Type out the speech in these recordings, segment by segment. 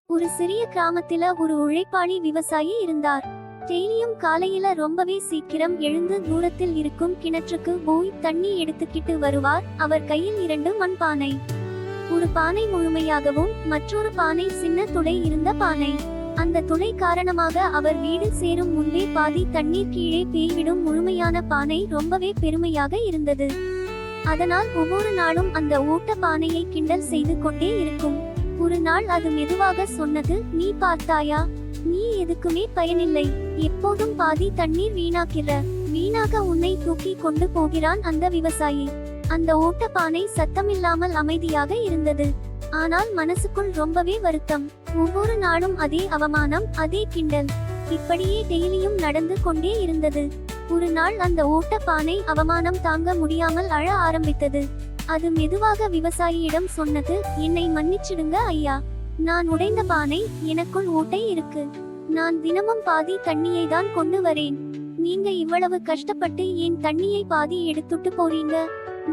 ஒரு சிறிய கிராமத்தில ஒரு உழைப்பாளி விவசாயி இருந்தார். டெய்லியும் காலையில ரொம்பவே சீக்கிரம் எழுந்து தூரத்தில் இருக்கும் கிணற்றுக்கு போய் தண்ணி எடுத்துக்கிட்டு வருவார். அவர் கையில் 2 மண் பானை, ஒரு பானை முழுமையாகவும் மற்றொரு பானை சின்ன துளை இருந்த பானை. அந்த துளை காரணமாக அவர் வீடு சேரும் முன்பே பாதி தண்ணீர் கீழே பேய்விடும் முழுமையான பானை ரொம்பவே பெருமையாக இருந்தது. அதனால் ஒவ்வொரு நாளும் அந்த ஓட்ட பானையை கிண்டல் செய்து கொண்டே இருக்கும். ஒரு நாள் அது மெதுவாக சொன்னது, நீ பார்த்தாயா, நீ எதுக்குமே பயனில்லை, எப்போதும் பாதி தண்ணீர் வீணாக உன்னை தூக்கி கொண்டு போகிறான் அந்த விவசாயி. அந்த ஓட்ட பானை சத்தமில்லாமல் அமைதியாக இருந்தது. ஆனால் மனசுக்குள் ரொம்பவே வருத்தம். ஒவ்வொரு நாளும் அதே அவமானம், அதே கிண்டல், இப்படியே டெய்லியும் நடந்து கொண்டே இருந்தது. ஒரு நாள் அந்த ஓட்ட பானை அவமானம் தாங்க முடியாமல் அழ ஆரம்பித்தது. அது மெதுவாக விவசாயியிடம் சொன்னது, என்னை மன்னிச்சிடுங்க ஐயா, நான் உடைந்த பானை, எனக்குள் ஓட்டை இருக்கு. நான் தினமும் பாதி தண்ணியை தான் கொண்டு வரேன். நீங்க இவ்வளவு கஷ்டப்பட்டு என் தண்ணியை பாதி எடுத்துட்டு போறீங்க.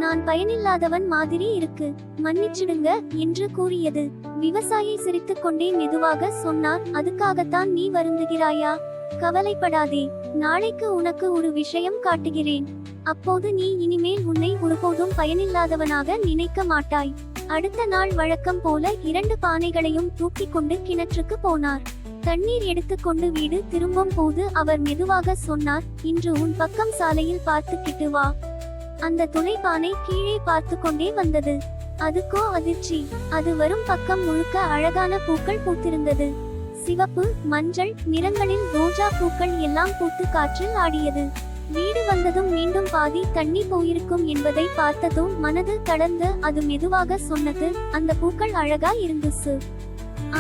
நான் பயனில்லாதவன் மாதிரி இருக்கு, மன்னிச்சிடுங்க என்று கூறியது. விவசாயி சிரித்துக் கொண்டே மெதுவாக சொன்னார், அதுக்காகத்தான் நீ வருந்துகிறாயா? கவலைப்படாதே, நாளைக்கு உனக்கு ஒரு விஷயம் காட்டுகிறேன். அப்போது நீ இனிமேல் உன்னை ஒருபோதும் பயனில்லாதவனாக நினைக்க மாட்டாய். அடுத்த நாள் வழக்கம் போல 2 பானைகளையும் தூக்கிக் கொண்டு கிணற்றுக்கு போனார். தண்ணீர் எடுத்துக்கொண்டு வீடு திரும்பும் போது அவர் மெதுவாக சொன்னார், இன்று உன் பக்கம் சாலையில் பார்த்துக்கிட்டு வா. அந்த துளைப்பானை கீழே பார்த்து கொண்டே வந்தது. அதுக்கோ அதிர்ச்சி, அது வரும் பக்கம் முழுக்க அழகான பூக்கள் பூத்திருந்தது. சிவப்பு, மஞ்சள் நிறங்களில் ரோஜா பூக்கள் எல்லாம் பூத்து காற்றில் ஆடியது. வீடு வந்ததும் மீண்டும் பாதி தண்ணி போயிருக்கும் என்பதை பார்த்ததும் மனது தளர்ந்து அது மெதுவாக சொன்னது, அந்த பூக்கள் அழகா இருந்துச்சு,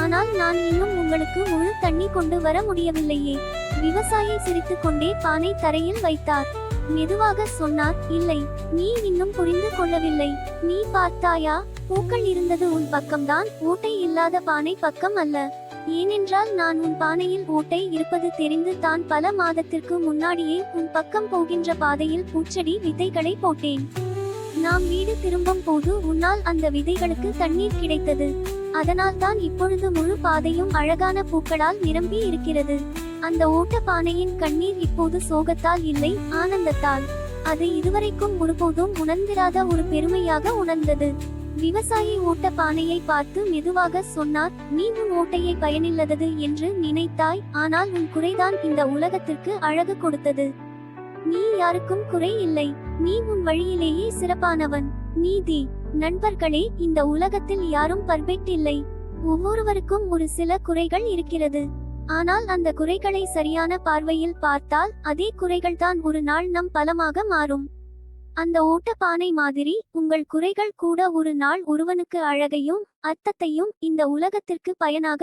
ஆனால் நான் இன்னும் உங்களுக்கு முழு தண்ணி கொண்டு வர முடியவில்லையே. விவசாயி சிரித்துக் கொண்டே பானை தரையில் வைத்தார். மெதுவாக சொன்னார், இல்லை, நீ இன்னும் புரிந்து கொள்ளவில்லை. நீ பார்த்தாயா, பூக்கள் இருந்தது உன் பக்கம்தான், ஓட்டை இல்லாத பானை பக்கம் அல்ல. ஏனென்றால் நான் உன் பானையில் ஓட்டை இருப்பது தெரிந்து தான் பல மாதத்திற்கு முன்னாடியே உன் பக்கம் போகின்ற பாதையில் பூச்செடி விதைகளை போட்டேன். நாம் வீடு திரும்பும் போது உன்னால் அந்த விதைகளுக்கு தண்ணீர் கிடைத்தது. அதனால் தான் இப்பொழுது முழு பாதையும் அழகான பூக்களால் நிரம்பி இருக்கிறது. அந்த ஓட்ட பானையின் கண்ணீர் இப்போது சோகத்தால் இல்லை, ஆனந்தத்தால். அது இதுவரைக்கும் ஒருபோதும் உணர்ந்திராத ஒரு பெருமையாக உணர்ந்தது. விவசாயி ஓட்ட பானையை பார்த்து மெதுவாக சொன்னார், நீ உன் ஓட்டையை பயனில்லதது என்று நினைத்தாய், ஆனால் உன் குறைதான் இந்த உலகத்திற்கு அழகு கொடுத்தது. நீ யாருக்கும் குறை இல்லை, நீ உன் வழியிலேயே சிறப்பானவன். நீதி. நண்பர்களே, இந்த உலகத்தில் யாரும் பர்ஃபெக்ட் இல்லை. ஒவ்வொருவருக்கும் ஒரு சில குறைகள் இருக்கிறது. ஆனால் அந்த குறைகளை சரியான பார்வையில் பார்த்தால் அதே குறைகள்தான் ஒரு நாள் நம் பலமாக மாறும். அந்த ஓட்ட பானை மாதிரி உங்கள் குறைகள் கூட ஒரு நாள் ஒருவனுக்கு அழகையும் அர்த்தத்தையும் இந்த உலகத்திற்கு பயனாக